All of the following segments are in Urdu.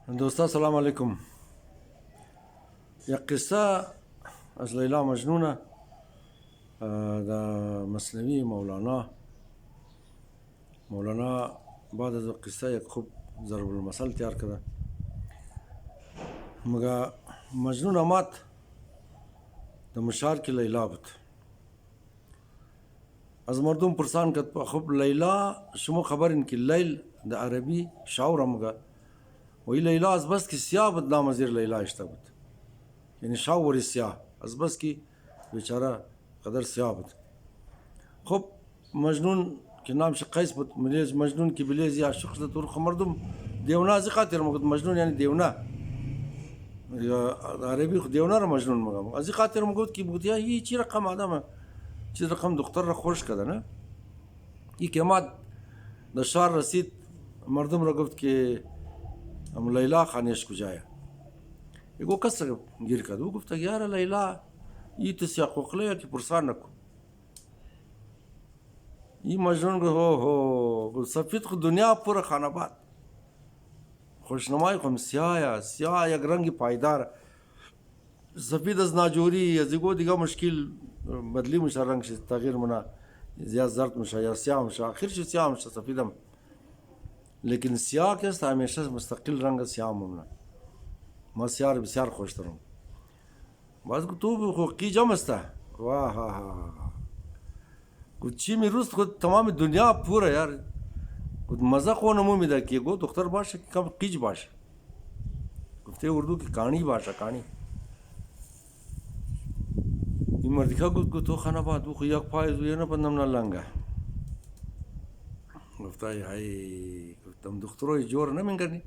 دوستان سلام علیکم. یک قصه از لیلا مجنونه د مثنوی مولانا بعد از قصه یک خوب ضرب المثل تیار کرده. مگه مجنون آمد د مشار کی لیلا بود. از مردم پرسان کرد خب لیلا شما خبرین که لیل د عربی شاور مگه وی لیلا از بس که سیاه بود نام زیر لیلا اشته بود، یعنی شاوری سیاه از بس که بیچاره قدر سیاه بود. خب مجنون که نامش قیس بود ملیز مجنون که بلیز یا عاشق شد تو مردم دیونا از خاطر مگد مجنون یعنی دیونا یا عربی خود دیونا را مجنون مگم از خاطر مگد که بود یا هی چی رقم آدمه چی رقم دختر را خوش کرده نه. این که ما در شهر رسید مردم را گفت که ام لیلا خانیش کجایا. یکو کس را گیر کرد و گفت یار لیلا ای تو سیاه خوخله که پرسان نکن. این مجنون گفت سفید خود دنیا پر خانباد خوشنمای خود سیاه یک رنگی پایدار سفید از ناجوری از ایگو دیگه مشکل بدلی میشه رنگش تغییر منا زیاد زرد میشه یا سیاه میشه آخر شو سیاه میشه سفیدم لیکن سیاه که است همیشه مستقل رنگ سیاه ممنه. ما سیاه رو بسیار خوش دارم. باز تو خو کی جمع است واه ها ها گفت چی میروست خود تمام دنیا پوره یار گفت مزه خو نمو میده که گو دختر باشه که کم قیج باشه. گفته اردو کی کہانی باشه کہانی. این مردیکا گفت تو خانه بعد خو یک پای زوی نه بندم نه لنگه. گفت ای گفتم دختروی جور نمیگردی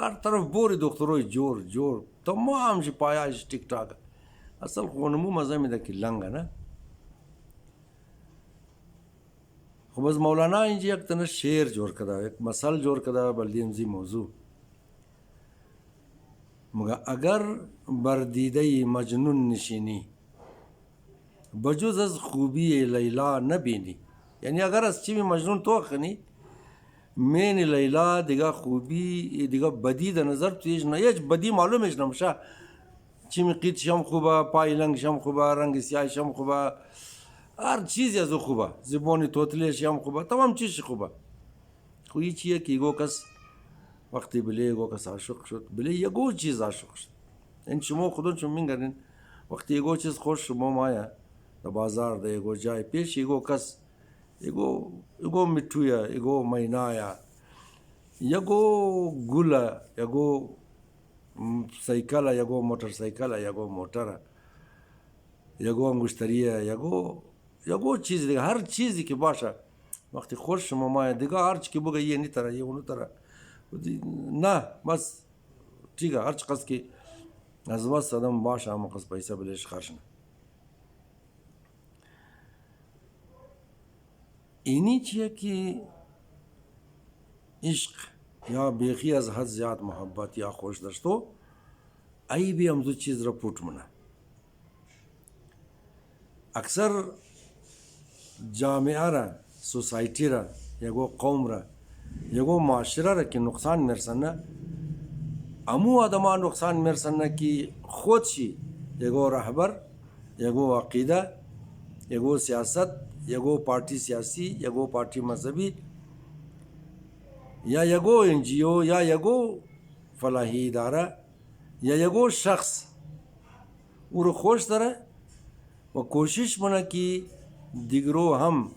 هر طرف بوری دختروی جور تمام شی پایش ټیک ټاک اصل خو نمو مزه میده که لنگه نه. خب از مولانا اینجا یک تنه شعر جور کرده یک مثل جور کرده بلدیمزی موضوع مگه اگر بر دیده مجنون نشینی بجز از خوبی لیلا نبینی، یعنی اگر از چی مجنون تو خنی مین لیلا دیگه خوبی دیگه بدی در نظر تویش نه هیچ بدی معلومش نمیشه چی می قید شم خوبه پای لنگ شم خوبه رنگ سیاه شم خوبه هر چیزی از او خوبه زبانی توتلیش هم خوبه تمام چیزش خوبه. خو این چیه که یگو کس وقتی بله یگو کس عاشق شد بله یگو چیز عاشق شد. این شما خودون شما میگردین وقتی یگو چیز خوش شما مایا در بازار در یگو جای پیش یگو کس یگو میتویا یگو مینایا یگو گولا یگو سایکل یگو موتر سایکل یگو موتر یگو انگشتریه یگو چیز دیگه هر چیزی که باشه وقتی خوش شما مایا دیگه هر چی که بگه یه نی طرح یه اونو طرح نه بس ٹھیکه هر چقدر که از بس آدم باشه همه قصد پیسه بلیش خرش نه. اینی چیه که عشق یا بیخی از حد زیاد محبت یا خوش داشتو ای بھی هم دو چیز را پوٹ منه. اکثر جامعه را سوسایتی را یگو قوم را یگو معاشره را که نقصان میرسنه امو آدمان نقصان میرسنه که خودشی یگو رهبر یگو عقیده یگو سیاست یگو پارتی سیاسی یگو پارتی مذهبی یا یگو انجیو یا یگو فلاحی اداره یا یگو شخص او رو خوش داره و کوشش منه که دیگرو هم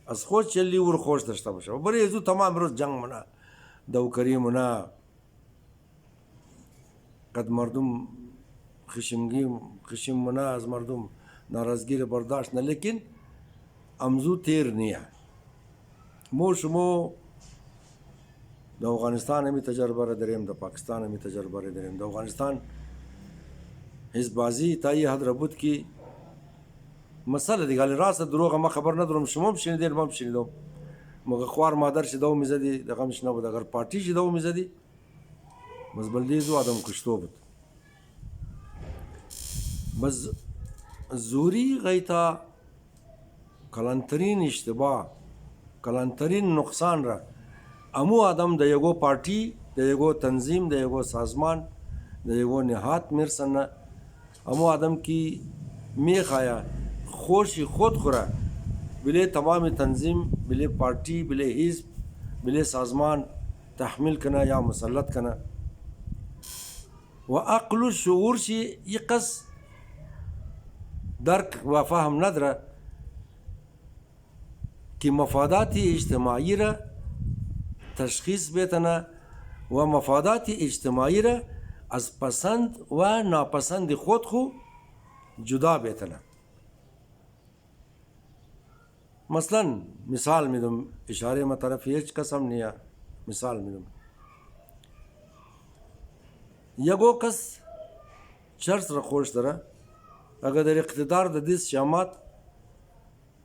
از خود چلی او رو خوش داشته باشه و برای ازو تمام روز جنگ منه دوکری منه قد مردم خشم منه از مردم ناراضگی برداشت نه لیکن امزو تیر نیه. مو شما د افغانستان همی تجربه را داریم د پاکستان همی تجربه را داریم. د افغانستان حزبازی تا یه حد را بود که مسئله دیگه راست دروغ ما خبر ندارم شما هم شنیدین ما هم شنیدم مگه خوار مادر شده میزدی دقمش نبود اگر پارتی شده میزدی بس بلدیزو آدم کشتو بود بس زوری غیتا کلانترین اشتباه کلانترین نقصان را امو آدم د یگو پارتی د یگو تنظیم د یگو سازمان د یگو نهاد میرسنه امو آدم کی میخ آیا خوشی خود خورا بلے تمام تنظیم بلے پارٹی بلے حزب بلے سازمان تحمیل کنا یا مسلط کنا و عقل و شعور شی یقص درک و فهم ندره که مفادات اجتماعی را تشخیص بتنه و مفادات اجتماعی را از پسند و ناپسند خود خو جدا بتنه. مثلا مثال میدم اشاره ما طرف هیچ قسم نیا مثال میدم یگو کس چرس را خوش داره اگر در اقتدار د دیس شامات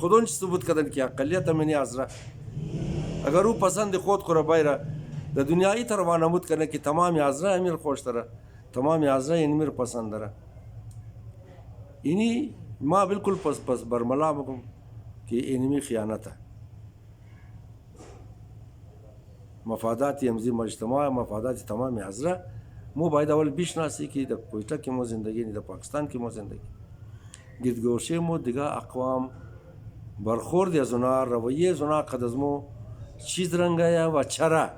خودش ثبوت کردن که اقلیت منی ازرا اگر او پسند خود خورا بایره د دنیایی تر وانمود کنه که تمام ازرا امیر خوش داره تمام ازرا این میر پسند داره اینی ما بالکل پس برملا بکم که اینمی خیانت ہے مفادات امزی مجتمع مفادات تمام ازرا مو باید اول بشناسی که در کویتا که مو زندگی نی در پاکستان که مو زندگی گیدگوشه مو دیگه اقوام برخورد از اونا رویه از اونا قد از مو چیز رنگایا و چرا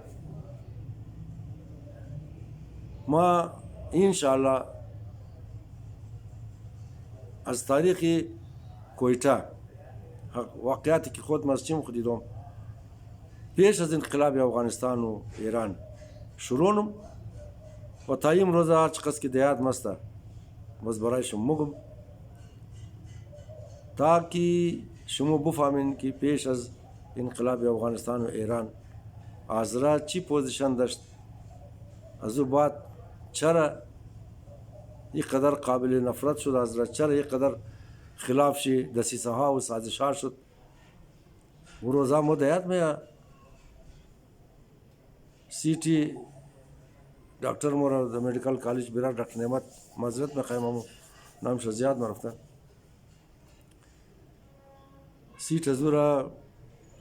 ما انشاءالله از تاریخ کویتا واقعاتی که خود مسجم خودیدم پیش از انقلاب افغانستان و ایران شروعم و تا این روز هر چقدر که دیاد مسته بس برایشم مگم تاکه شما بفهمین که پیش از انقلاب افغانستان و ایران ازرا چی پوزیشن داشت از او بعد چرا یک قدر قابل نفرت شد ازرا چرا یک قدر خلاف شی دسیسه ها و سازش ها شد و روزا مدیات میں سیٹی ڈاکٹر مورا میڈیکل کالج بیرار ڈاکٹر نعمت معذرت میں خیمہ نام شزیاد معرفتہ سیٹ حضورا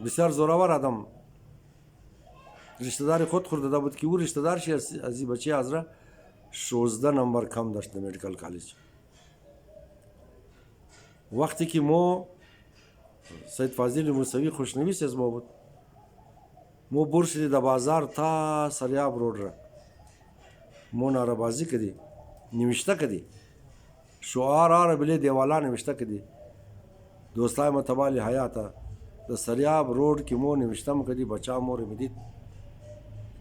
بسیار زوراور آدم رشتہ دار خود خورده بود که او رشتہ دار شی از این بچه ازرا 16 نمبر کم داشت میڈیکل کالج وقتی که مو سید فاضل موسوی خوشنویس از ما بود مو برشدی در بازار تا سریاب روڈ را مو ناربازی کدی نوشته کدی شعار آره بلی دیوالا نوشته کدی دوستای متبالی حیاتا در سریاب روڈ کی مو نوشتم کدی بچا موری میدید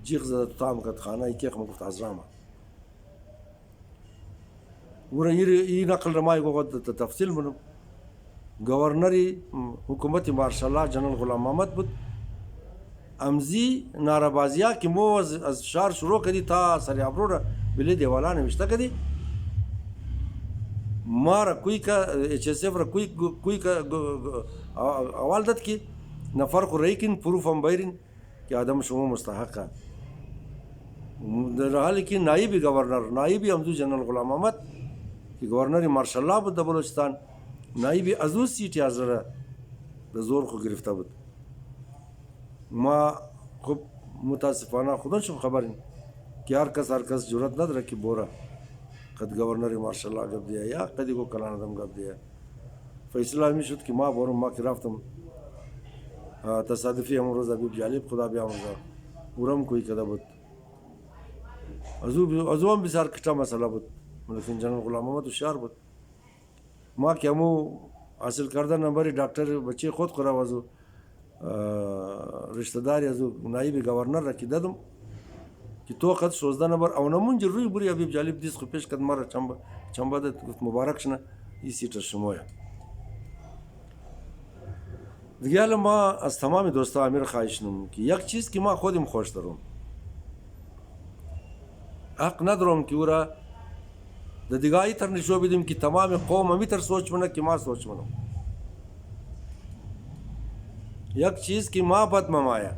جیغ زده تو تام کد خانه ای کیخ مگفت ازرامه ورا ای نقل رمای گوگد تفصیل منم گورنری حکومت مارشالله جنرال غلام محمد بود امزی ناربازیا که مو از شهر شروع کدی تا سریاب روڈ بلی دیوالا نوشته کدی مارا کوئی کا ایچ ایس ایف را کوئی کا اول داد که نفر خو ریکن پروف هم بیرین که آدم شما مستحقه در حالی که نایبی گورنر نایبی امزو جنرال غلام محمد که گورنر مارشالله بود در بلوچستان نایبی از او سیٹی ازرا در زور خو گرفته بود ما خب متاسفانه خودشون خبرین که هر کس جرأت نداره که بوره قد گورنر مارشالله گپ دیا یا قدی کو کلان آدم گپ دیا فیصله همی شد که ما بورم ما که رفتم تصادفی همون روز ابیب جالب خدا بیامرزه ورم کوئی کده بود از او هم بسیار کٹا مسئله بود لیکن جنرال غلام محمد هوشیار بود ما که همو حاصل کرده نمبری دکتر بچه خود خورا وزو رشته داری از نایب گورنر را که دادم که تو قد 16 نمبر او نمونج روی بری ابیب جالب دیست خو پیش کد مرا چنبه داد گفت مبارک شنه این سیتر شمایه دیگه حالا ما از تمام دوستا امیر خواهش نمون که یک چیز که ما خودم خوش دارم حق ندارم که او را د دیگه تر نشو بدیم که تمام قوم همی تر سوچ منه که ما سوچ منم یک چیز که ما بد ممایا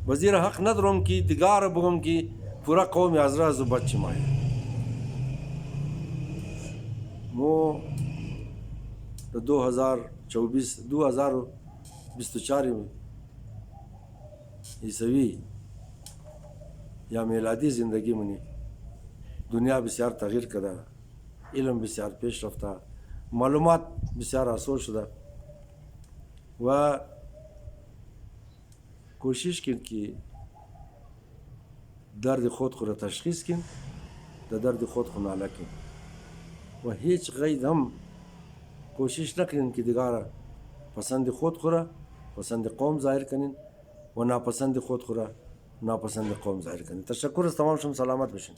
وزیر حق ندارم که دیگه را بگم که پورا قوم ازرا از بد چمایا مو د 2024 عیسوی یا میلادی زندگی منی دنیا بسیار تغییر کرده علم بسیار پیش رفته معلومات بسیار آسان شده و کوشش کن که درد خود را تشخیص کن در درد خود ناله کن و هیچ غید هم کوشش نکنین که دیگه پسند خود را پسند قوم ظاهر کنین و ناپسند خود را ناپسند قوم ظاهر کنین. تشکر از تمام شما، سلامت باشین.